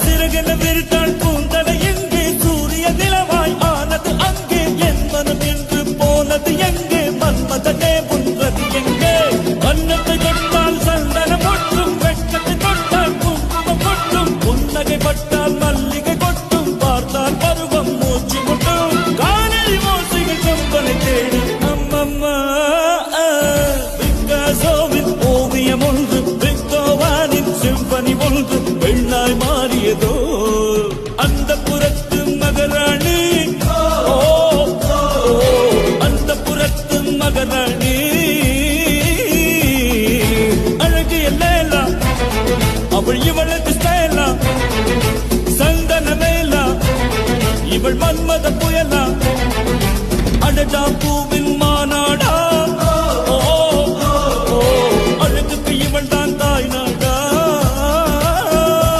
சிறகென விரித்தாள் பூந்தலை எங்கே சூரிய நிலவாய் ஆனது அங்கே என் மனம் என்று போனது எங்கே மன்மதனே உன்றது எங்கே வண்ணத்தை தொட்டால் சந்தனம் கொட்டும் வெட்கத்தை தொட்டால் குங்குமம் கொட்டும் புன்னகை பட்டால் மல்லிகை கொட்டும் பார்த்தால் பருவம் மூச்சு முட்டும் காணல் மோசைகள் கம்பனை தேடி அம்மம்மா பிக்காசோவின் ஓவியம் ஒன்று விக்டோவானின் சிம்பனி ஒன்று பெண்ணாய் மாறியதோ அந்த புறத்து மகராணி அந்த புறத்து மகராணி அழகிய லேலா அவள் இவளது ஸ்டைலா சந்தன மேலா இவள் மன்மத புயலா அடடா பூ